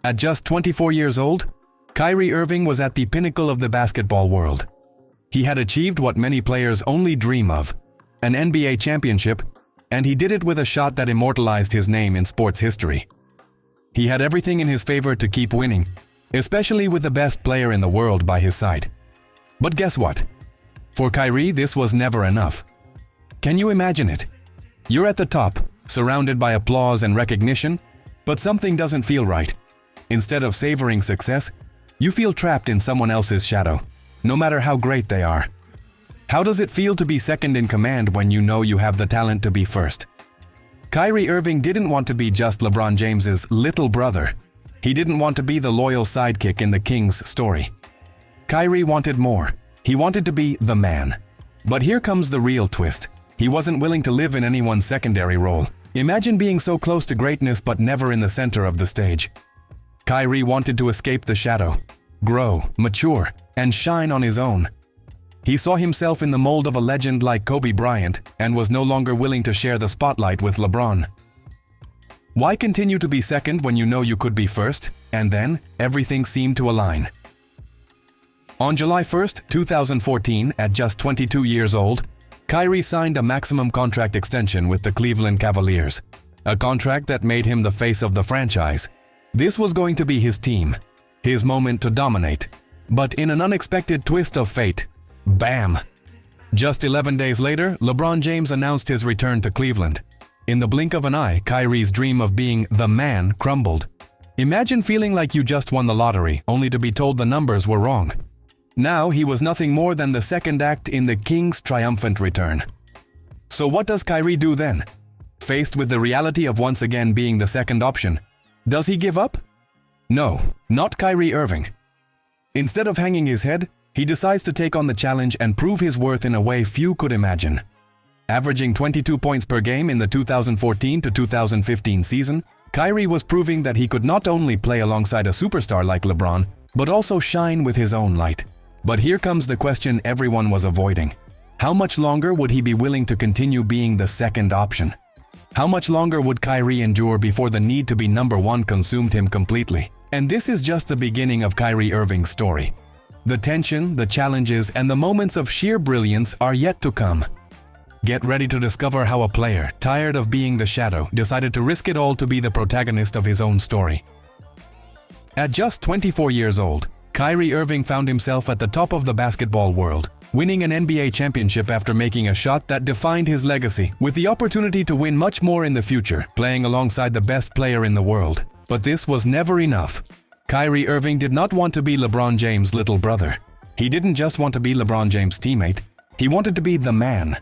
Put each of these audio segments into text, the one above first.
At just 24 years old, Kyrie Irving was at the pinnacle of the basketball world. He had achieved what many players only dream of, an NBA championship, and he did it with a shot that immortalized his name in sports history. He had everything in his favor to keep winning, especially with the best player in the world by his side. But guess what? For Kyrie, this was never enough. Can you imagine it? You're at the top, surrounded by applause and recognition, but something doesn't feel right. Instead of savoring success, you feel trapped in someone else's shadow, no matter how great they are. How does it feel to be second in command when you know you have the talent to be first? Kyrie Irving didn't want to be just LeBron James's little brother. He didn't want to be the loyal sidekick in the King's story. Kyrie wanted more. He wanted to be the man. But here comes the real twist. He wasn't willing to live in anyone's secondary role. Imagine being so close to greatness but never in the center of the stage. Kyrie wanted to escape the shadow, grow, mature, and shine on his own. He saw himself in the mold of a legend like Kobe Bryant and was no longer willing to share the spotlight with LeBron. Why continue to be second when you know you could be first? And then, everything seemed to align. On July 1st, 2014, at just 22 years old, Kyrie signed a maximum contract extension with the Cleveland Cavaliers, a contract that made him the face of the franchise. This was going to be his team, his moment to dominate. But in an unexpected twist of fate, bam! Just 11 days later, LeBron James announced his return to Cleveland. In the blink of an eye, Kyrie's dream of being the man crumbled. Imagine feeling like you just won the lottery, only to be told the numbers were wrong. Now he was nothing more than the second act in the King's triumphant return. So what does Kyrie do then? Faced with the reality of once again being the second option, does he give up? No, not Kyrie Irving. Instead of hanging his head, he decides to take on the challenge and prove his worth in a way few could imagine. Averaging 22 points per game in the 2014 to 2015 season, Kyrie was proving that he could not only play alongside a superstar like LeBron, but also shine with his own light. But here comes the question everyone was avoiding. How much longer would he be willing to continue being the second option? How much longer would Kyrie endure before the need to be number one consumed him completely? And this is just the beginning of Kyrie Irving's story. The tension, the challenges, and the moments of sheer brilliance are yet to come. Get ready to discover how a player, tired of being the shadow, decided to risk it all to be the protagonist of his own story. At just 24 years old, Kyrie Irving found himself at the top of the basketball world, winning an NBA championship after making a shot that defined his legacy, with the opportunity to win much more in the future, playing alongside the best player in the world. But this was never enough. Kyrie Irving did not want to be LeBron James' little brother. He didn't just want to be LeBron James' teammate. He wanted to be the man.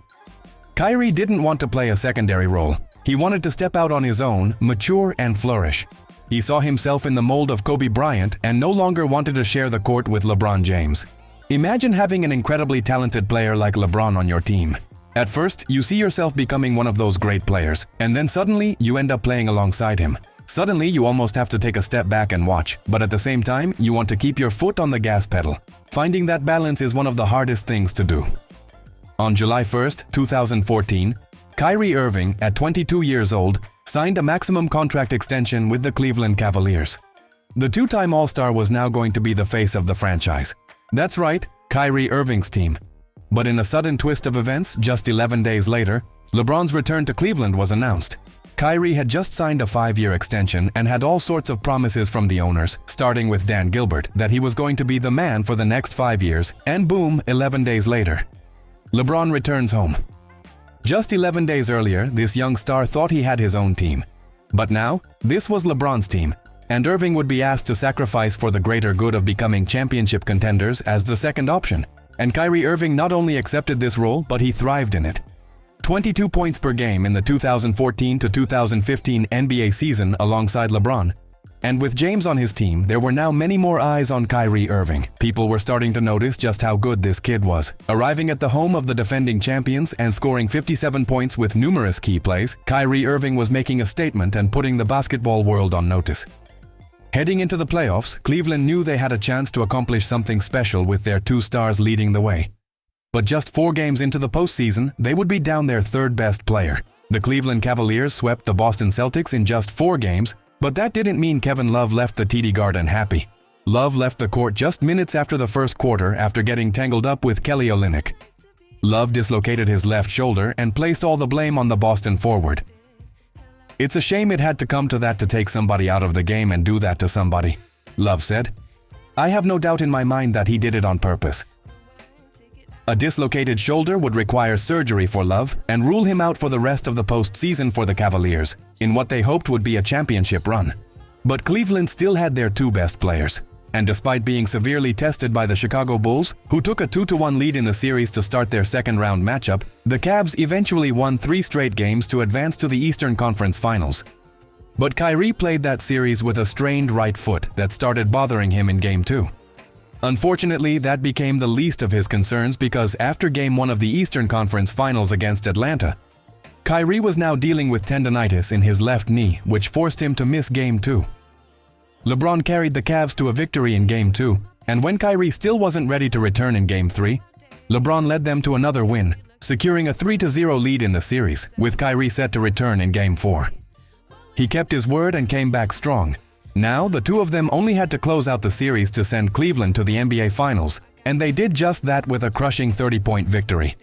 Kyrie didn't want to play a secondary role. He wanted to step out on his own, mature and flourish. He saw himself in the mold of Kobe Bryant and no longer wanted to share the court with LeBron James. Imagine having an incredibly talented player like LeBron on your team. At first, you see yourself becoming one of those great players, and then suddenly you end up playing alongside him. Suddenly, you almost have to take a step back and watch, but at the same time, you want to keep your foot on the gas pedal. Finding that balance is one of the hardest things to do. On July 1st, 2014, Kyrie Irving, at 22 years old, signed a maximum contract extension with the Cleveland Cavaliers. The two-time All-Star was now going to be the face of the franchise. That's right, Kyrie Irving's team. But in a sudden twist of events, just 11 days later, LeBron's return to Cleveland was announced. Kyrie had just signed a 5-year extension and had all sorts of promises from the owners, starting with Dan Gilbert, that he was going to be the man for the next 5 years, and boom, 11 days later, LeBron returns home. Just 11 days earlier, this young star thought he had his own team. But now, this was LeBron's team, and Irving would be asked to sacrifice for the greater good of becoming championship contenders as the second option. And Kyrie Irving not only accepted this role, but he thrived in it. 22 points per game in the 2014 to 2015 NBA season alongside LeBron. And with James on his team, there were now many more eyes on Kyrie Irving. People were starting to notice just how good this kid was. Arriving at the home of the defending champions and scoring 57 points with numerous key plays, Kyrie Irving was making a statement and putting the basketball world on notice. Heading into the playoffs, Cleveland knew they had a chance to accomplish something special with their two stars leading the way. But just 4 games into the postseason, they would be down their third best player. The Cleveland Cavaliers swept the Boston Celtics in just 4 games, But that didn't mean Kevin Love left the TD Garden happy. Love left the court just minutes after the first quarter after getting tangled up with Kelly Olynyk. Love dislocated his left shoulder and placed all the blame on the Boston forward. "It's a shame it had to come to that to take somebody out of the game and do that to somebody," Love said. "I have no doubt in my mind that he did it on purpose." A dislocated shoulder would require surgery for Love and rule him out for the rest of the postseason for the Cavaliers, in what they hoped would be a championship run. But Cleveland still had their two best players. And despite being severely tested by the Chicago Bulls, who took a 2-1 lead in the series to start their second-round matchup, the Cavs eventually won 3 straight games to advance to the Eastern Conference Finals. But Kyrie played that series with a strained right foot that started bothering him in Game 2. Unfortunately, that became the least of his concerns because after Game 1 of the Eastern Conference Finals against Atlanta, Kyrie was now dealing with tendonitis in his left knee, which forced him to miss Game 2. LeBron carried the Cavs to a victory in Game 2, and when Kyrie still wasn't ready to return in Game 3, LeBron led them to another win, securing a 3-0 lead in the series, with Kyrie set to return in Game 4. He kept his word and came back strong. Now, the two of them only had to close out the series to send Cleveland to the NBA Finals, and they did just that with a crushing 30-point victory.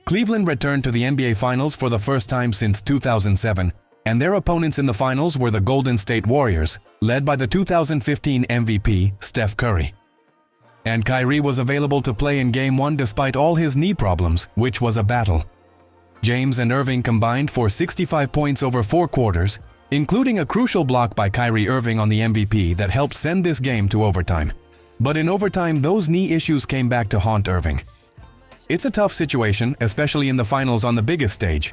Cleveland returned to the NBA Finals for the first time since 2007, and their opponents in the finals were the Golden State Warriors, led by the 2015 MVP, Steph Curry. And Kyrie was available to play in Game 1 despite all his knee problems, which was a battle. James and Irving combined for 65 points over 4 quarters, including a crucial block by Kyrie Irving on the MVP that helped send this game to overtime. But in overtime, those knee issues came back to haunt Irving. It's a tough situation, especially in the finals on the biggest stage.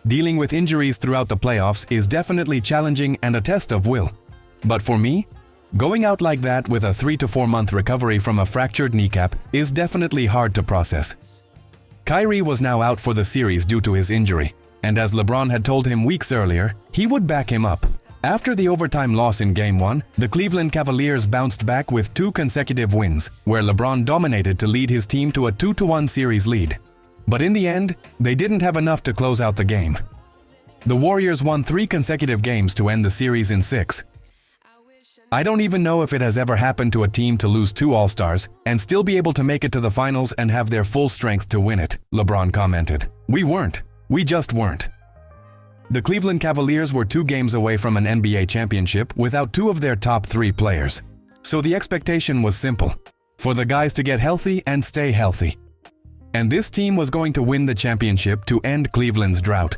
Dealing with injuries throughout the playoffs is definitely challenging and a test of will. But for me, going out like that with a 3 to 4 month recovery from a fractured kneecap is definitely hard to process. Kyrie was now out for the series due to his injury, and as LeBron had told him weeks earlier, he would back him up. After the overtime loss in Game 1, the Cleveland Cavaliers bounced back with 2 consecutive wins, where LeBron dominated to lead his team to a 2-1 series lead. But in the end, they didn't have enough to close out the game. The Warriors won 3 consecutive games to end the series in 6. "I don't even know if it has ever happened to a team to lose 2 All-Stars and still be able to make it to the finals and have their full strength to win it," LeBron commented. "We weren't. We just weren't." The Cleveland Cavaliers were 2 games away from an NBA championship without 2 of their top 3 players. So the expectation was simple: for the guys to get healthy and stay healthy. And this team was going to win the championship to end Cleveland's drought.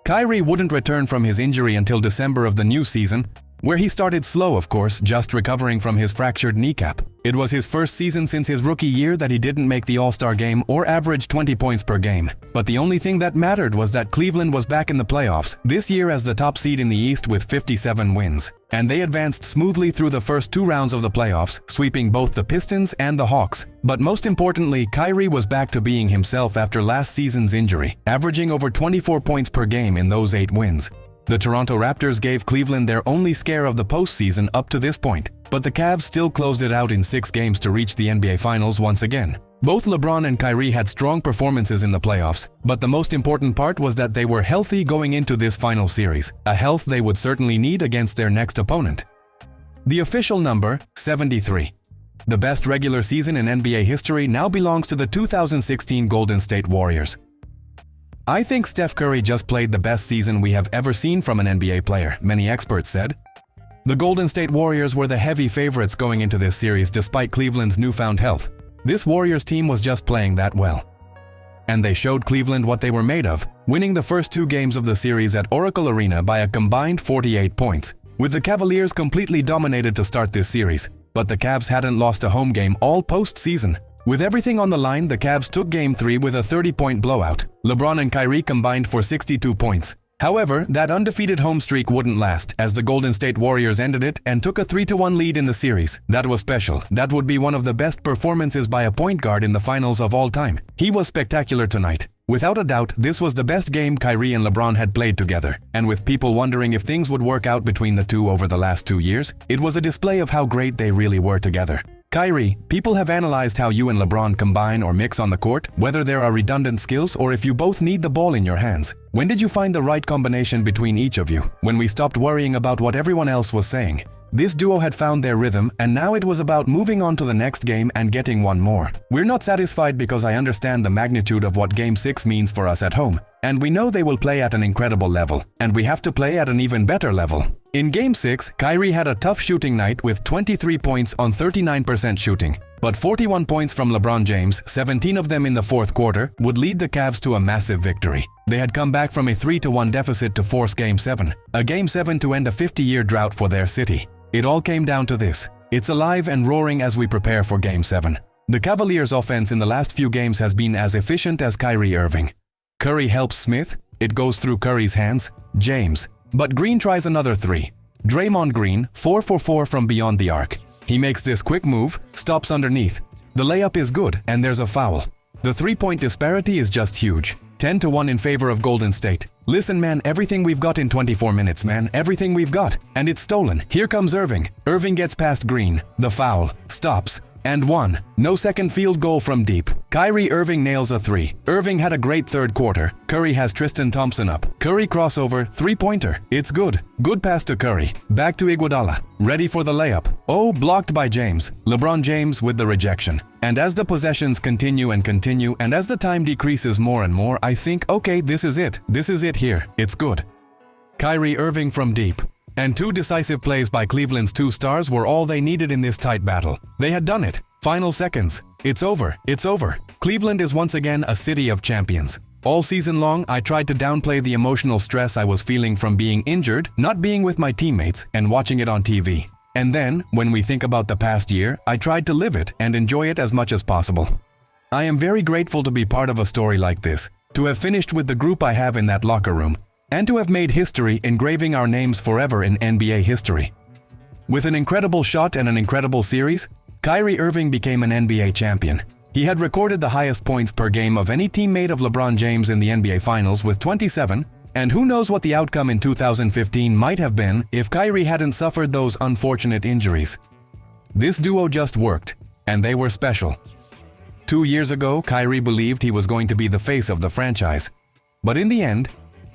Kyrie wouldn't return from his injury until December of the new season, where he started slow, of course, just recovering from his fractured kneecap. It was his first season since his rookie year that he didn't make the All-Star game or average 20 points per game. But the only thing that mattered was that Cleveland was back in the playoffs, this year as the top seed in the East with 57 wins. And they advanced smoothly through the first 2 rounds of the playoffs, sweeping both the Pistons and the Hawks. But most importantly, Kyrie was back to being himself after last season's injury, averaging over 24 points per game in those 8 wins. The Toronto Raptors gave Cleveland their only scare of the postseason up to this point, but the Cavs still closed it out in 6 games to reach the NBA Finals once again. Both LeBron and Kyrie had strong performances in the playoffs, but the most important part was that they were healthy going into this final series, a health they would certainly need against their next opponent. The official number, 73. The best regular season in NBA history now belongs to the 2016 Golden State Warriors. "I think Steph Curry just played the best season we have ever seen from an NBA player," many experts said. The Golden State Warriors were the heavy favorites going into this series despite Cleveland's newfound health. This Warriors team was just playing that well. And they showed Cleveland what they were made of, winning the first 2 games of the series at Oracle Arena by a combined 48 points, with the Cavaliers completely dominated to start this series. But the Cavs hadn't lost a home game all postseason. With everything on the line, the Cavs took Game 3 with a 30-point blowout. LeBron and Kyrie combined for 62 points. However, that undefeated home streak wouldn't last, as the Golden State Warriors ended it and took a 3-1 lead in the series. That was special. That would be one of the best performances by a point guard in the finals of all time. He was spectacular tonight. Without a doubt, this was the best game Kyrie and LeBron had played together. And with people wondering if things would work out between the two over the last 2 years, it was a display of how great they really were together. Kyrie, people have analyzed how you and LeBron combine or mix on the court, whether there are redundant skills or if you both need the ball in your hands. When did you find the right combination between each of you? When we stopped worrying about what everyone else was saying. This duo had found their rhythm, and now it was about moving on to the next game and getting one more. We're not satisfied because I understand the magnitude of what Game 6 means for us at home, and we know they will play at an incredible level, and we have to play at an even better level. In Game 6, Kyrie had a tough shooting night with 23 points on 39% shooting, but 41 points from LeBron James, 17 of them in the fourth quarter, would lead the Cavs to a massive victory. They had come back from a 3-1 deficit to force Game 7, a Game 7 to end a 50-year drought for their city. It all came down to this. It's alive and roaring as we prepare for Game 7. The Cavaliers' offense in the last few games has been as efficient as Kyrie Irving. Curry helps Smith, it goes through Curry's hands, James. But Green tries another three. Draymond Green, 4 for 4 from beyond the arc. He makes this quick move, stops underneath. The layup is good, and there's a foul. The three-point disparity is just huge. 10-1 in favor of Golden State. Listen, man, everything we've got in 24 minutes, man, everything we've got. And it's stolen. Here comes Irving. Irving gets past Green. The foul. Stops. And one. No second field goal from deep. Kyrie Irving nails a three. Irving had a great third quarter. Curry has Tristan Thompson up. Curry crossover, three-pointer. It's good. Good pass to Curry. Back to Iguodala. Ready for the layup. Oh, blocked by James. LeBron James with the rejection. And as the possessions continue and continue, and as the time decreases more and more, I think, okay, this is it. This is it here. It's good. Kyrie Irving from deep. And two decisive plays by Cleveland's two stars were all they needed in this tight battle. They had done it. Final seconds. It's over. It's over. Cleveland is once again a city of champions. All season long, I tried to downplay the emotional stress I was feeling from being injured, not being with my teammates, and watching it on TV. And then, when we think about the past year, I tried to live it and enjoy it as much as possible. I am very grateful to be part of a story like this, to have finished with the group I have in that locker room, and to have made history engraving our names forever in NBA history. With an incredible shot and an incredible series, Kyrie Irving became an NBA champion. He had recorded the highest points per game of any teammate of LeBron James in the NBA Finals with 27, and who knows what the outcome in 2015 might have been if Kyrie hadn't suffered those unfortunate injuries. This duo just worked, and they were special. 2 years ago, Kyrie believed he was going to be the face of the franchise. But in the end,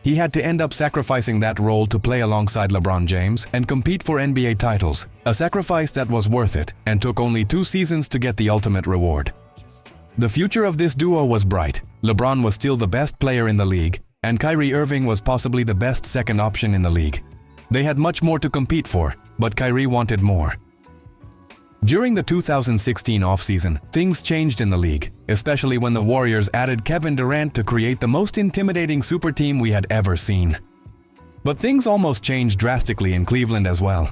he had to end up sacrificing that role to play alongside LeBron James and compete for NBA titles, a sacrifice that was worth it and took only 2 seasons to get the ultimate reward. The future of this duo was bright. LeBron was still the best player in the league, and Kyrie Irving was possibly the best second option in the league. They had much more to compete for, but Kyrie wanted more. During the 2016 offseason, things changed in the league, especially when the Warriors added Kevin Durant to create the most intimidating super team we had ever seen. But things almost changed drastically in Cleveland as well.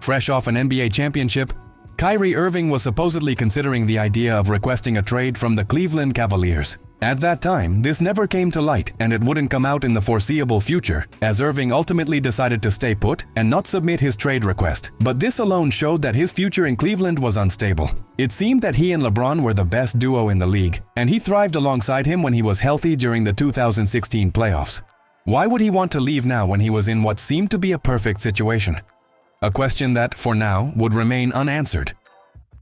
Fresh off an NBA championship, Kyrie Irving was supposedly considering the idea of requesting a trade from the Cleveland Cavaliers. At that time, this never came to light, and it wouldn't come out in the foreseeable future, as Irving ultimately decided to stay put and not submit his trade request. But this alone showed that his future in Cleveland was unstable. It seemed that he and LeBron were the best duo in the league, and he thrived alongside him when he was healthy during the 2016 playoffs. Why would he want to leave now when he was in what seemed to be a perfect situation? A question that, for now, would remain unanswered.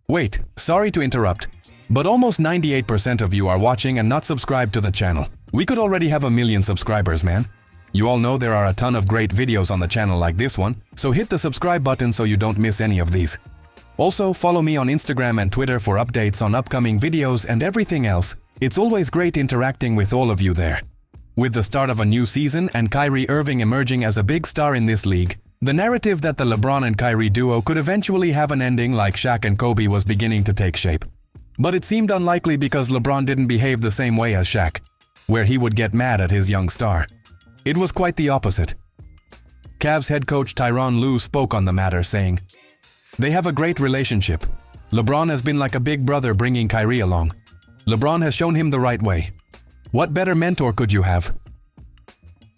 Wait, sorry to interrupt, but almost 98% of you are watching and not subscribed to the channel. We could already have 1 million subscribers, man. You all know there are a ton of great videos on the channel like this one, so hit the subscribe button so you don't miss any of these. Also, follow me on Instagram and Twitter for updates on upcoming videos and everything else. It's always great interacting with all of you there. With the start of a new season and Kyrie Irving emerging as a big star in this league, the narrative that the LeBron and Kyrie duo could eventually have an ending like Shaq and Kobe was beginning to take shape. But it seemed unlikely because LeBron didn't behave the same way as Shaq, where he would get mad at his young star. It was quite the opposite. Cavs head coach Tyronn Lue spoke on the matter, saying, "They have a great relationship. LeBron has been like a big brother bringing Kyrie along. LeBron has shown him the right way. What better mentor could you have?"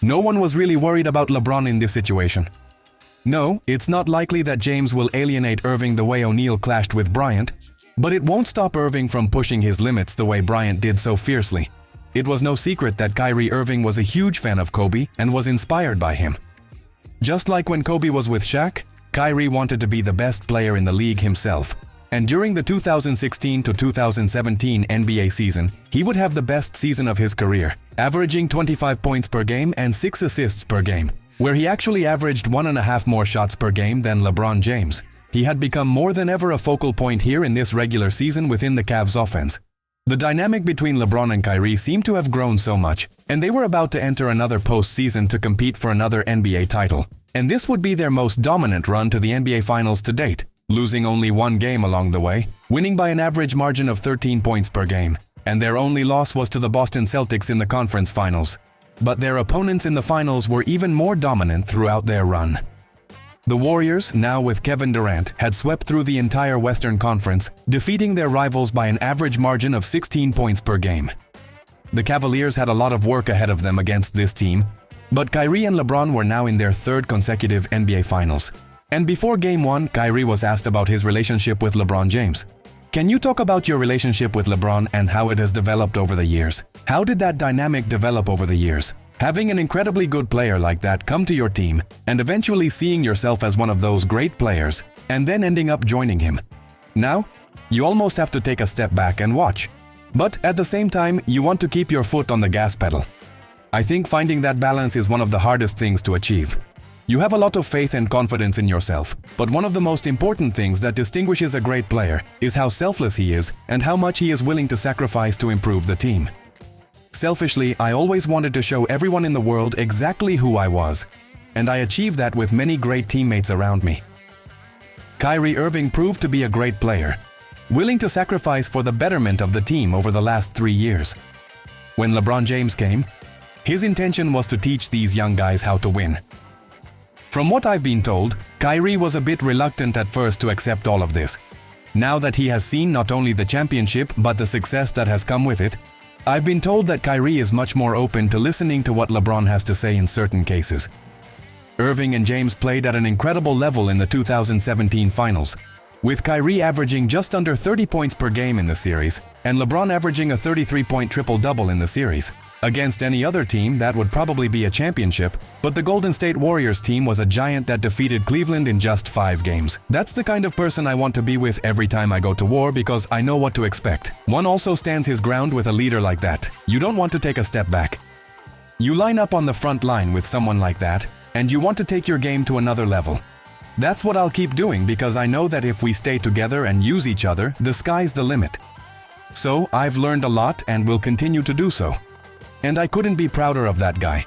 No one was really worried about LeBron in this situation. No, it's not likely that James will alienate Irving the way O'Neal clashed with Bryant, but it won't stop Irving from pushing his limits the way Bryant did so fiercely. It was no secret that Kyrie Irving was a huge fan of Kobe and was inspired by him. Just like when Kobe was with Shaq, Kyrie wanted to be the best player in the league himself. And during the 2016 to 2017 NBA season, he would have the best season of his career, averaging 25 points per game and 6 assists per game, where he actually averaged 1.5 more shots per game than LeBron James. He had become more than ever a focal point here in this regular season within the Cavs offense. The dynamic between LeBron and Kyrie seemed to have grown so much, and they were about to enter another postseason to compete for another NBA title. And this would be their most dominant run to the NBA Finals to date, losing only one game along the way, winning by an average margin of 13 points per game. And their only loss was to the Boston Celtics in the conference finals. But their opponents in the finals were even more dominant throughout their run. The Warriors, now with Kevin Durant, had swept through the entire Western Conference, defeating their rivals by an average margin of 16 points per game. The Cavaliers had a lot of work ahead of them against this team, but Kyrie and LeBron were now in their third consecutive NBA Finals. And before Game 1, Kyrie was asked about his relationship with LeBron James. Can you talk about your relationship with LeBron and how it has developed over the years? How did that dynamic develop over the years? Having an incredibly good player like that come to your team and eventually seeing yourself as one of those great players and then ending up joining him. Now, you almost have to take a step back and watch. But at the same time, you want to keep your foot on the gas pedal. I think finding that balance is one of the hardest things to achieve. You have a lot of faith and confidence in yourself, but one of the most important things that distinguishes a great player is how selfless he is and how much he is willing to sacrifice to improve the team. Selfishly, I always wanted to show everyone in the world exactly who I was, and I achieved that with many great teammates around me. Kyrie Irving proved to be a great player, willing to sacrifice for the betterment of the team over the last 3 years. When LeBron James came, his intention was to teach these young guys how to win. From what I've been told, Kyrie was a bit reluctant at first to accept all of this. Now that he has seen not only the championship but the success that has come with it, I've been told that Kyrie is much more open to listening to what LeBron has to say in certain cases. Irving and James played at an incredible level in the 2017 finals, with Kyrie averaging just under 30 points per game in the series and LeBron averaging a 33-point triple-double in the series. Against any other team, that would probably be a championship, but the Golden State Warriors team was a giant that defeated Cleveland in just 5 games. That's the kind of person I want to be with every time I go to war because I know what to expect. One also stands his ground with a leader like that. You don't want to take a step back. You line up on the front line with someone like that, and you want to take your game to another level. That's what I'll keep doing because I know that if we stay together and use each other, the sky's the limit. So I've learned a lot and will continue to do so. And I couldn't be prouder of that guy.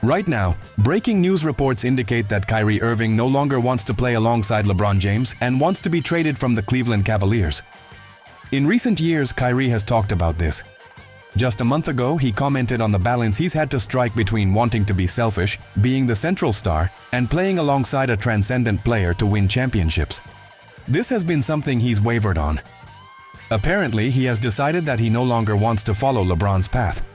Right now, breaking news reports indicate that Kyrie Irving no longer wants to play alongside LeBron James and wants to be traded from the Cleveland Cavaliers. In recent years, Kyrie has talked about this. Just a month ago, he commented on the balance he's had to strike between wanting to be selfish, being the central star, and playing alongside a transcendent player to win championships. This has been something he's wavered on. Apparently, he has decided that he no longer wants to follow LeBron's path.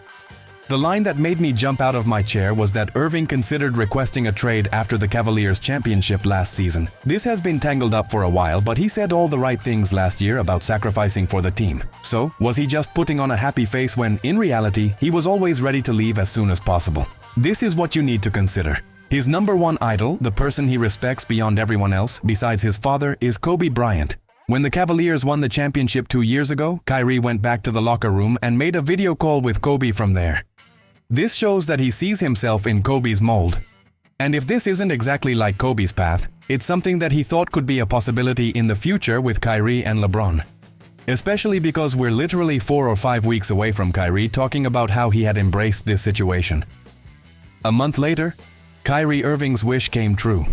The line that made me jump out of my chair was that Irving considered requesting a trade after the Cavaliers' championship last season. This has been tangled up for a while, but he said all the right things last year about sacrificing for the team. So, was he just putting on a happy face when, in reality, he was always ready to leave as soon as possible? This is what you need to consider. His number one idol, the person he respects beyond everyone else, besides his father, is Kobe Bryant. When the Cavaliers won the championship 2 years ago, Kyrie went back to the locker room and made a video call with Kobe from there. This shows that he sees himself in Kobe's mold. And if this isn't exactly like Kobe's path, it's something that he thought could be a possibility in the future with Kyrie and LeBron. Especially because we're literally 4 or 5 weeks away from Kyrie talking about how he had embraced this situation. A month later, Kyrie Irving's wish came true.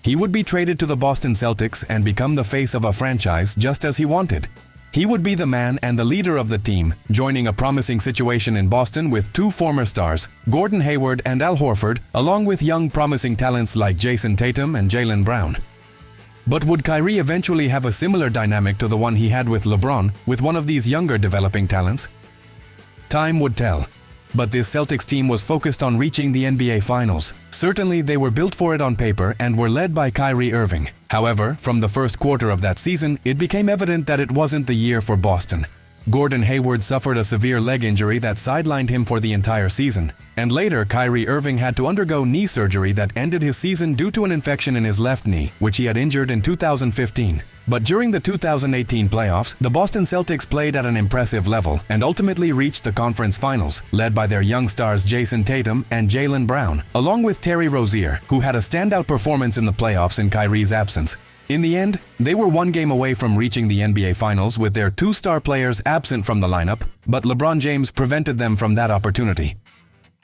He would be traded to the Boston Celtics and become the face of a franchise just as he wanted. He would be the man and the leader of the team, joining a promising situation in Boston with 2 former stars, Gordon Hayward and Al Horford, along with young promising talents like Jason Tatum and Jaylen Brown. But would Kyrie eventually have a similar dynamic to the one he had with LeBron, with one of these younger developing talents? Time would tell. But this Celtics team was focused on reaching the NBA Finals. Certainly, they were built for it on paper and were led by Kyrie Irving. However, from the first quarter of that season, it became evident that it wasn't the year for Boston. Gordon Hayward suffered a severe leg injury that sidelined him for the entire season. And later, Kyrie Irving had to undergo knee surgery that ended his season due to an infection in his left knee, which he had injured in 2015. But during the 2018 playoffs, the Boston Celtics played at an impressive level and ultimately reached the conference finals, led by their young stars Jason Tatum and Jaylen Brown, along with Terry Rozier, who had a standout performance in the playoffs in Kyrie's absence. In the end, they were one game away from reaching the NBA Finals with their two star players absent from the lineup, but LeBron James prevented them from that opportunity.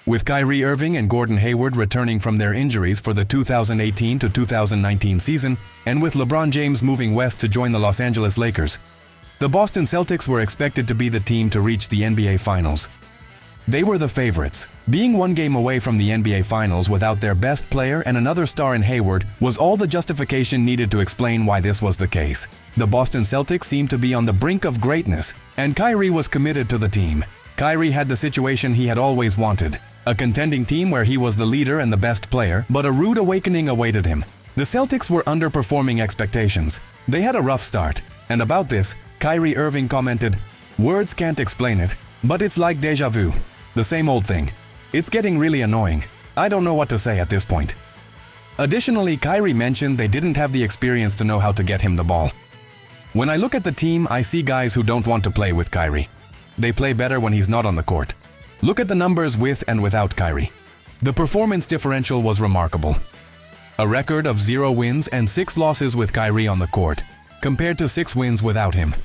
With Kyrie Irving and Gordon Hayward returning from their injuries for the 2018 to 2019 season, and with LeBron James moving west to join the Los Angeles Lakers, the Boston Celtics were expected to be the team to reach the NBA Finals. They were the favorites. Being one game away from the NBA Finals without their best player and another star in Hayward was all the justification needed to explain why this was the case. The Boston Celtics seemed to be on the brink of greatness, and Kyrie was committed to the team. Kyrie had the situation he had always wanted. A contending team where he was the leader and the best player, but a rude awakening awaited him. The Celtics were underperforming expectations. They had a rough start, and about this, Kyrie Irving commented, "Words can't explain it, but it's like déjà vu. The same old thing. It's getting really annoying. I don't know what to say at this point." Additionally, Kyrie mentioned they didn't have the experience to know how to get him the ball. "When I look at the team, I see guys who don't want to play with Kyrie. They play better when he's not on the court. Look at the numbers with and without Kyrie. The performance differential was remarkable. A record of 0 wins and 6 losses with Kyrie on the court, compared to 6 wins without him."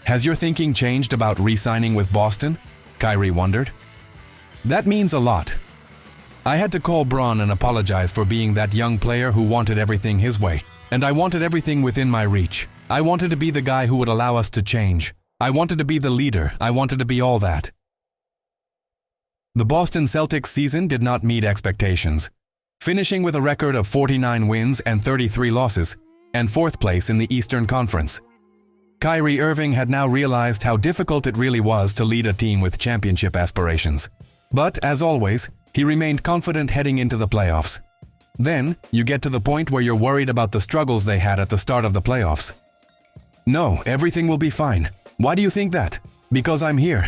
Has your thinking changed about re-signing with Boston? Kyrie wondered. "That means a lot. I had to call Bron and apologize for being that young player who wanted everything his way, and I wanted everything within my reach. I wanted to be the guy who would allow us to change. I wanted to be the leader. I wanted to be all that." The Boston Celtics season did not meet expectations, finishing with a record of 49 wins and 33 losses, and 4th place in the Eastern Conference. Kyrie Irving had now realized how difficult it really was to lead a team with championship aspirations. But, as always, he remained confident heading into the playoffs. Then, you get to the point where you're worried about the struggles they had at the start of the playoffs. "No, everything will be fine. Why do you think that?" "Because I'm here."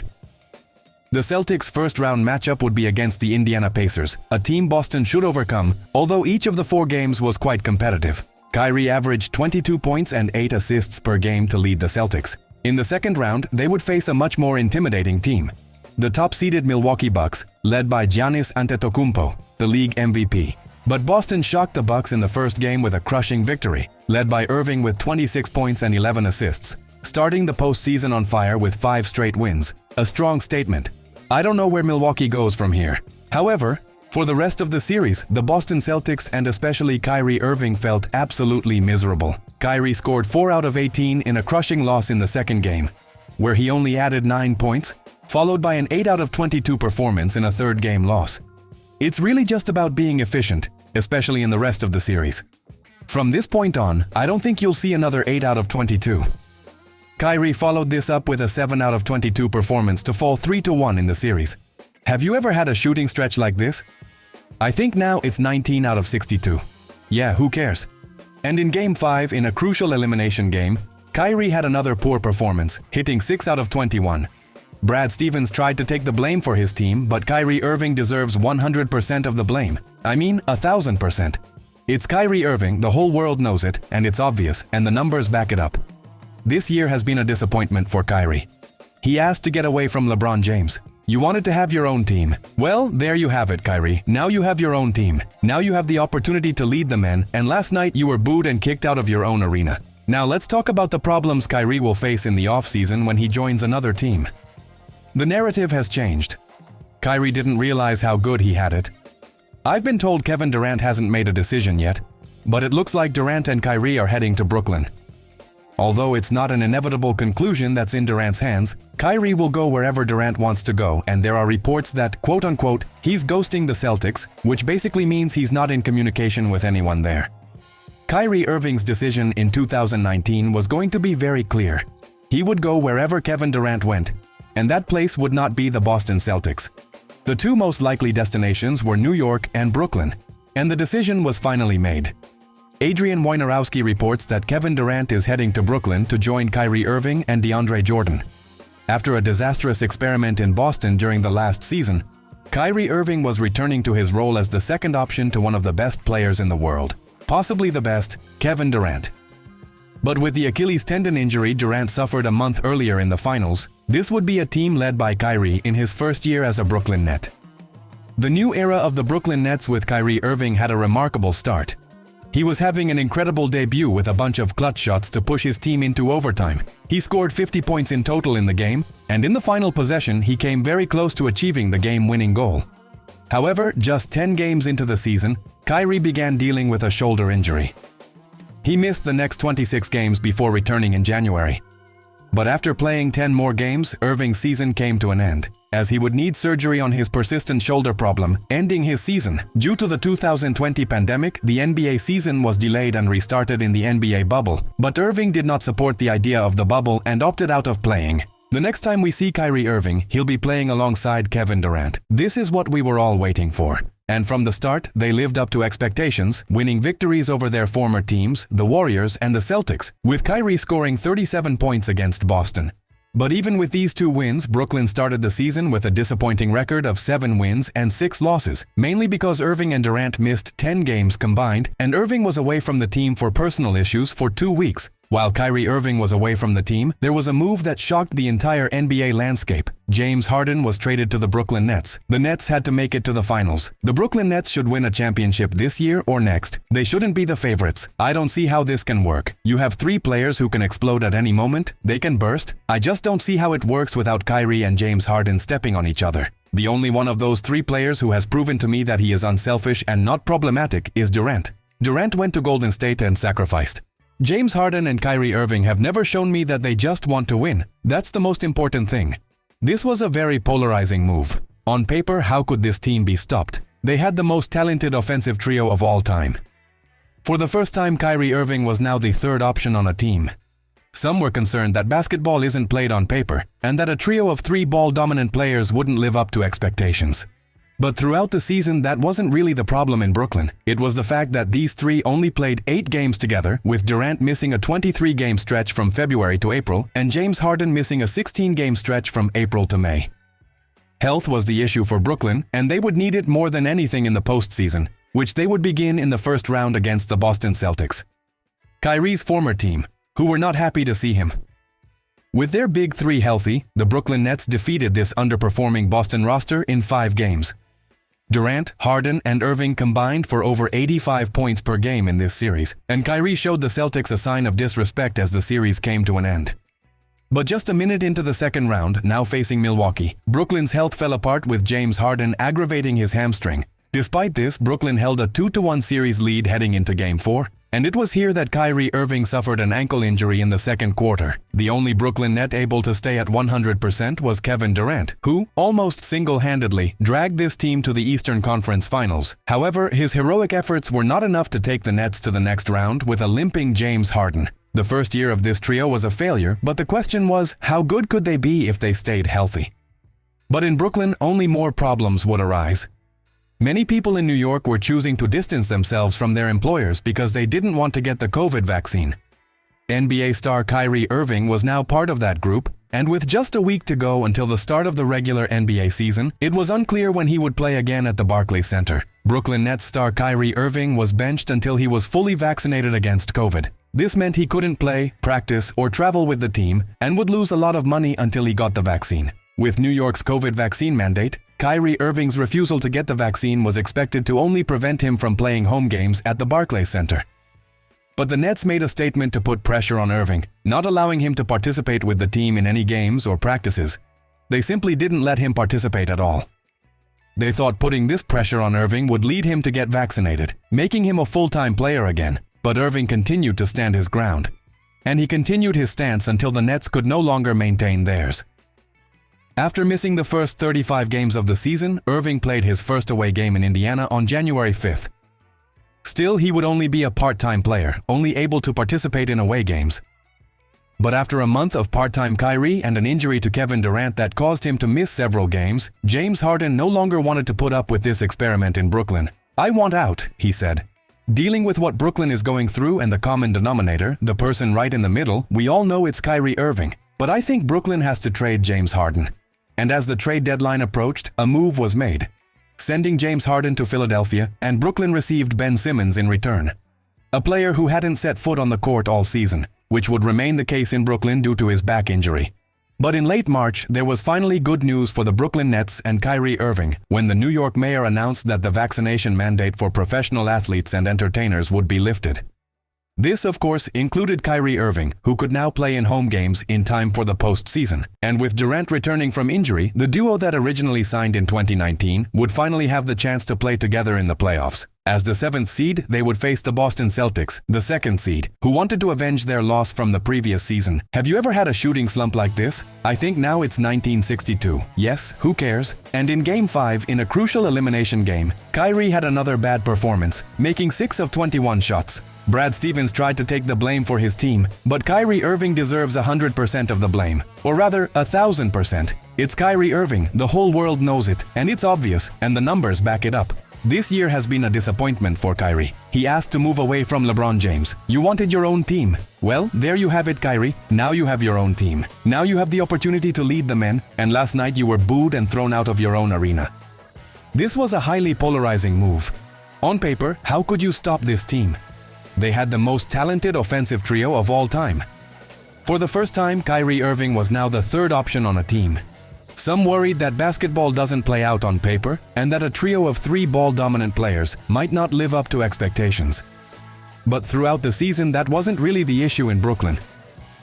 The Celtics' first-round matchup would be against the Indiana Pacers, a team Boston should overcome, although each of the 4 games was quite competitive. Kyrie averaged 22 points and 8 assists per game to lead the Celtics. In the second round, they would face a much more intimidating team. The top-seeded Milwaukee Bucks, led by Giannis Antetokounmpo, the league MVP. But Boston shocked the Bucks in the first game with a crushing victory, led by Irving with 26 points and 11 assists, starting the postseason on fire with 5 straight wins. A strong statement. I don't know where Milwaukee goes from here. However, for the rest of the series, the Boston Celtics and especially Kyrie Irving felt absolutely miserable. Kyrie scored 4 out of 18 in a crushing loss in the second game, where he only added 9 points, followed by an 8 out of 22 performance in a third game loss. It's really just about being efficient, especially in the rest of the series. From this point on, I don't think you'll see another 8 out of 22. Kyrie followed this up with a 7 out of 22 performance to fall 3-1 in the series. Have you ever had a shooting stretch like this? I think now it's 19 out of 62. Yeah, who cares? And in Game 5, in a crucial elimination game, Kyrie had another poor performance, hitting 6 out of 21. Brad Stevens tried to take the blame for his team, but Kyrie Irving deserves 100% of the blame. I mean, 1,000%. It's Kyrie Irving, the whole world knows it, and it's obvious, and the numbers back it up. This year has been a disappointment for Kyrie. He asked to get away from LeBron James. You wanted to have your own team. Well, there you have it, Kyrie. Now you have your own team. Now you have the opportunity to lead the men, and last night you were booed and kicked out of your own arena. Now let's talk about the problems Kyrie will face in the offseason when he joins another team. The narrative has changed. Kyrie didn't realize how good he had it. I've been told Kevin Durant hasn't made a decision yet, but it looks like Durant and Kyrie are heading to Brooklyn. Although it's not an inevitable conclusion that's in Durant's hands, Kyrie will go wherever Durant wants to go, and there are reports that, quote-unquote, he's ghosting the Celtics, which basically means he's not in communication with anyone there. Kyrie Irving's decision in 2019 was going to be very clear. He would go wherever Kevin Durant went, and that place would not be the Boston Celtics. The two most likely destinations were New York and Brooklyn, and the decision was finally made. Adrian Wojnarowski reports that Kevin Durant is heading to Brooklyn to join Kyrie Irving and DeAndre Jordan. After a disastrous experiment in Boston during the last season, Kyrie Irving was returning to his role as the second option to one of the best players in the world, possibly the best, Kevin Durant. But with the Achilles tendon injury Durant suffered a month earlier in the finals, this would be a team led by Kyrie in his first year as a Brooklyn Net. The new era of the Brooklyn Nets with Kyrie Irving had a remarkable start. He was having an incredible debut with a bunch of clutch shots to push his team into overtime. He scored 50 points in total in the game, and in the final possession he came very close to achieving the game-winning goal. However, just 10 games into the season, Kyrie began dealing with a shoulder injury. He missed the next 26 games before returning in January. But after playing 10 more games, Irving's season came to an end, as he would need surgery on his persistent shoulder problem, ending his season. Due to the 2020 pandemic, the NBA season was delayed and restarted in the NBA bubble, but Irving did not support the idea of the bubble and opted out of playing. The next time we see Kyrie Irving, he'll be playing alongside Kevin Durant. This is what we were all waiting for. And from the start, they lived up to expectations, winning victories over their former teams, the Warriors and the Celtics, with Kyrie scoring 37 points against Boston. But even with these 2 wins, Brooklyn started the season with a disappointing record of 7 wins and 6 losses, mainly because Irving and Durant missed 10 games combined, and Irving was away from the team for personal issues for 2 weeks. While Kyrie Irving was away from the team, there was a move that shocked the entire NBA landscape. James Harden was traded to the Brooklyn Nets. The Nets had to make it to the finals. The Brooklyn Nets should win a championship this year or next. They shouldn't be the favorites. I don't see how this can work. You have 3 players who can explode at any moment. They can burst. I just don't see how it works without Kyrie and James Harden stepping on each other. The only one of those 3 players who has proven to me that he is unselfish and not problematic is Durant. Durant went to Golden State and sacrificed. James Harden and Kyrie Irving have never shown me that they just want to win. That's the most important thing. This was a very polarizing move. On paper, how could this team be stopped? They had the most talented offensive trio of all time. For the first time, Kyrie Irving was now the 3rd option on a team. Some were concerned that basketball isn't played on paper, and that a trio of 3 ball-dominant players wouldn't live up to expectations. But throughout the season, that wasn't really the problem in Brooklyn. It was the fact that these 3 only played 8 games together, with Durant missing a 23-game stretch from February to April, and James Harden missing a 16-game stretch from April to May. Health was the issue for Brooklyn, and they would need it more than anything in the postseason, which they would begin in the first round against the Boston Celtics, Kyrie's former team, who were not happy to see him. With their big 3 healthy, the Brooklyn Nets defeated this underperforming Boston roster in 5 games. Durant, Harden, and Irving combined for over 85 points per game in this series, and Kyrie showed the Celtics a sign of disrespect as the series came to an end. But just a minute into the second round, now facing Milwaukee, Brooklyn's health fell apart with James Harden aggravating his hamstring. Despite this, Brooklyn held a 2-1 series lead heading into Game 4, and it was here that Kyrie Irving suffered an ankle injury in the second quarter. The only Brooklyn Net able to stay at 100% was Kevin Durant, who, almost single-handedly, dragged this team to the Eastern Conference Finals. However, his heroic efforts were not enough to take the Nets to the next round with a limping James Harden. The first year of this trio was a failure, but the question was, how good could they be if they stayed healthy? But in Brooklyn, only more problems would arise. Many people in New York were choosing to distance themselves from their employers because they didn't want to get the COVID vaccine. NBA star Kyrie Irving was now part of that group, and with just a week to go until the start of the regular NBA season, it was unclear when he would play again at the Barclays Center. Brooklyn Nets star Kyrie Irving was benched until he was fully vaccinated against COVID. This meant he couldn't play, practice, or travel with the team, and would lose a lot of money until he got the vaccine. With New York's COVID vaccine mandate, Kyrie Irving's refusal to get the vaccine was expected to only prevent him from playing home games at the Barclays Center. But the Nets made a statement to put pressure on Irving, not allowing him to participate with the team in any games or practices. They simply didn't let him participate at all. They thought putting this pressure on Irving would lead him to get vaccinated, making him a full-time player again. But Irving continued to stand his ground, and he continued his stance until the Nets could no longer maintain theirs. After missing the first 35 games of the season, Irving played his first away game in Indiana on January 5th. Still, he would only be a part-time player, only able to participate in away games. But after a month of part-time Kyrie and an injury to Kevin Durant that caused him to miss several games, James Harden no longer wanted to put up with this experiment in Brooklyn. "I want out," he said. Dealing with what Brooklyn is going through and the common denominator, the person right in the middle, we all know it's Kyrie Irving. But I think Brooklyn has to trade James Harden. And as the trade deadline approached, a move was made, sending James Harden to Philadelphia, and Brooklyn received Ben Simmons in return, a player who hadn't set foot on the court all season. which would remain the case in Brooklyn due to his back injury. But in late March, there was finally good news for the Brooklyn Nets and Kyrie Irving when the New York mayor announced that the vaccination mandate for professional athletes and entertainers would be lifted. This, of course, included Kyrie Irving, who could now play in home games in time for the postseason. And with Durant returning from injury, the duo that originally signed in 2019 would finally have the chance to play together in the playoffs. As the 7th seed, they would face the Boston Celtics, the 2nd seed, who wanted to avenge their loss from the previous season. Have you ever had a shooting slump like this? I think now it's 1962. Yes, who cares? And in Game 5, in a crucial elimination game, Kyrie had another bad performance, making 6 of 21 shots. Brad Stevens tried to take the blame for his team, but Kyrie Irving deserves 100% of the blame. Or rather, 1,000%. It's Kyrie Irving, the whole world knows it, and it's obvious, and the numbers back it up. This year has been a disappointment for Kyrie. He asked to move away from LeBron James. You wanted your own team. Well, there you have it, Kyrie. Now you have your own team. Now you have the opportunity to lead the men, and last night you were booed and thrown out of your own arena. This was a highly polarizing move. On paper, how could you stop this team? They had the most talented offensive trio of all time. For the first time, Kyrie Irving was now the third option on a team. Some worried that basketball doesn't play out on paper and that a trio of 3 ball-dominant players might not live up to expectations. But throughout the season, that wasn't really the issue in Brooklyn.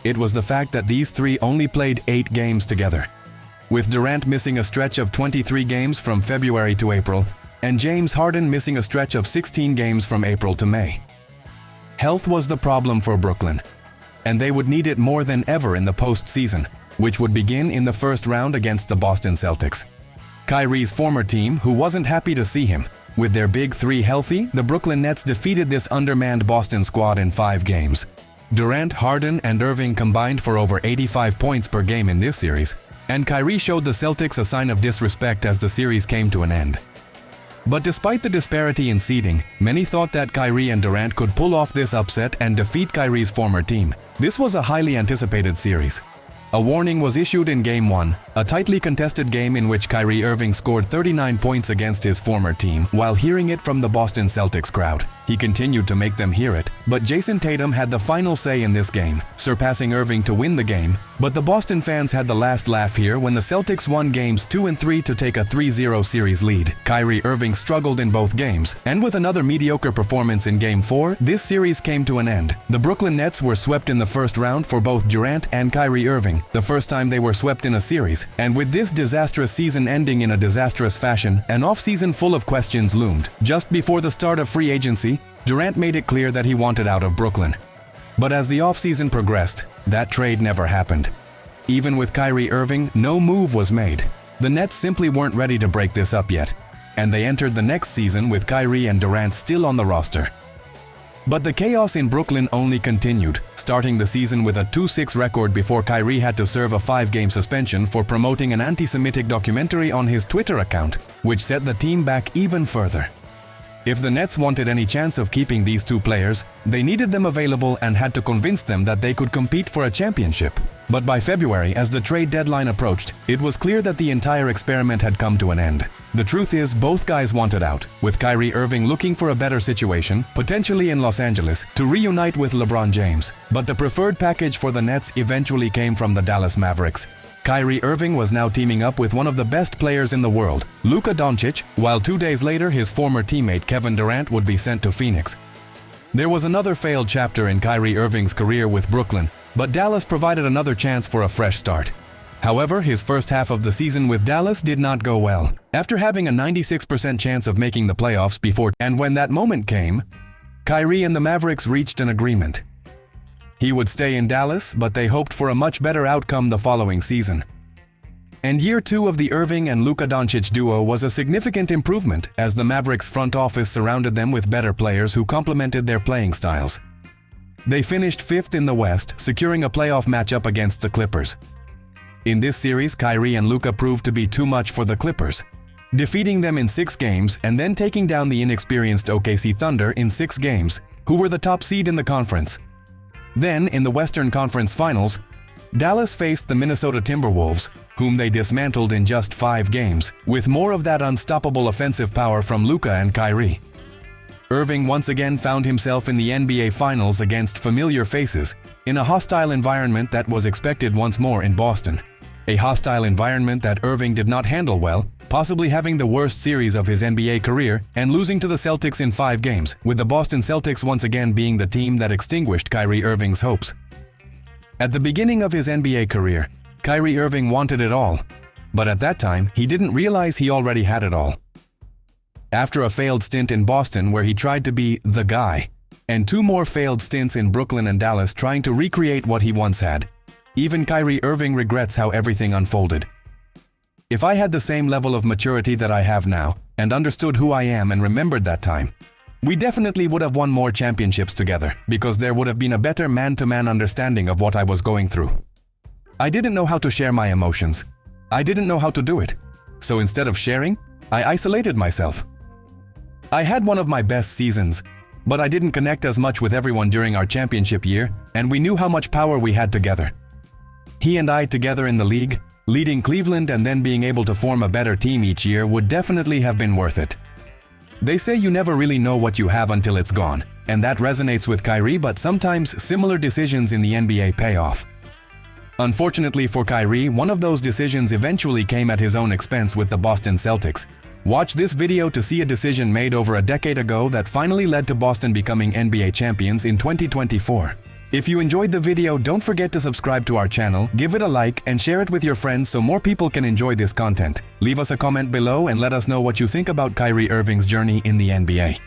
It was the fact that these 3 only played 8 games together. With Durant missing a stretch of 23 games from February to April, and James Harden missing a stretch of 16 games from April to May. Health was the problem for Brooklyn, and they would need it more than ever in the postseason, which would begin in the first round against the Boston Celtics. Kyrie's former team, who wasn't happy to see him, with their big 3 healthy, the Brooklyn Nets defeated this undermanned Boston squad in 5 games. Durant, Harden, and Irving combined for over 85 points per game in this series, and Kyrie showed the Celtics a sign of disrespect as the series came to an end. But despite the disparity in seeding, many thought that Kyrie and Durant could pull off this upset and defeat Kyrie's former team. This was a highly anticipated series. A warning was issued in Game 1, a tightly contested game in which Kyrie Irving scored 39 points against his former team while hearing it from the Boston Celtics crowd. He continued to make them hear it, but Jason Tatum had the final say in this game, surpassing Irving to win the game. But the Boston fans had the last laugh here when the Celtics won games 2 and 3 to take a 3-0 series lead. Kyrie Irving struggled in both games, and with another mediocre performance in Game 4, this series came to an end. The Brooklyn Nets were swept in the first round for both Durant and Kyrie Irving, the first time they were swept in a series. And with this disastrous season ending in a disastrous fashion, an offseason full of questions loomed. Just before the start of free agency, Durant made it clear that he wanted out of Brooklyn. But as the offseason progressed, that trade never happened. Even with Kyrie Irving, no move was made. The Nets simply weren't ready to break this up yet, and they entered the next season with Kyrie and Durant still on the roster. But the chaos in Brooklyn only continued, starting the season with a 2-6 record before Kyrie had to serve a 5-game suspension for promoting an anti-Semitic documentary on his Twitter account, which set the team back even further. If the Nets wanted any chance of keeping these 2 players, they needed them available and had to convince them that they could compete for a championship. But by February, as the trade deadline approached, it was clear that the entire experiment had come to an end. The truth is, both guys wanted out, with Kyrie Irving looking for a better situation, potentially in Los Angeles, to reunite with LeBron James. But the preferred package for the Nets eventually came from the Dallas Mavericks. Kyrie Irving was now teaming up with one of the best players in the world, Luka Doncic, while 2 days later his former teammate Kevin Durant would be sent to Phoenix. There was another failed chapter in Kyrie Irving's career with Brooklyn, but Dallas provided another chance for a fresh start. However, his first half of the season with Dallas did not go well. After having a 96% chance of making the playoffs before, and when that moment came, Kyrie and the Mavericks reached an agreement. He would stay in Dallas, but they hoped for a much better outcome the following season. And year 2 of the Irving and Luka Doncic duo was a significant improvement as the Mavericks front office surrounded them with better players who complemented their playing styles. They finished 5th in the West, securing a playoff matchup against the Clippers. In this series, Kyrie and Luka proved to be too much for the Clippers, defeating them in 6 games and then taking down the inexperienced OKC Thunder in 6 games, who were the top seed in the conference. Then, in the Western Conference Finals, Dallas faced the Minnesota Timberwolves, whom they dismantled in just 5 games, with more of that unstoppable offensive power from Luka and Kyrie. Irving once again found himself in the NBA Finals against familiar faces, in a hostile environment that was expected once more in Boston. A hostile environment that Irving did not handle well, possibly having the worst series of his NBA career and losing to the Celtics in 5 games, with the Boston Celtics once again being the team that extinguished Kyrie Irving's hopes. At the beginning of his NBA career, Kyrie Irving wanted it all, but at that time, he didn't realize he already had it all. After a failed stint in Boston where he tried to be the guy, and 2 more failed stints in Brooklyn and Dallas trying to recreate what he once had, even Kyrie Irving regrets how everything unfolded. If I had the same level of maturity that I have now, and understood who I am and remembered that time, we definitely would have won more championships together, because there would have been a better man-to-man understanding of what I was going through. I didn't know how to share my emotions. I didn't know how to do it. So instead of sharing, I isolated myself. I had one of my best seasons, but I didn't connect as much with everyone during our championship year, and we knew how much power we had together. He and I together in the league, leading Cleveland and then being able to form a better team each year would definitely have been worth it. They say you never really know what you have until it's gone, and that resonates with Kyrie, but sometimes similar decisions in the NBA pay off. Unfortunately for Kyrie, one of those decisions eventually came at his own expense with the Boston Celtics. Watch this video to see a decision made over a decade ago that finally led to Boston becoming NBA champions in 2024. If you enjoyed the video, don't forget to subscribe to our channel, give it a like, and share it with your friends so more people can enjoy this content. Leave us a comment below and let us know what you think about Kyrie Irving's journey in the NBA.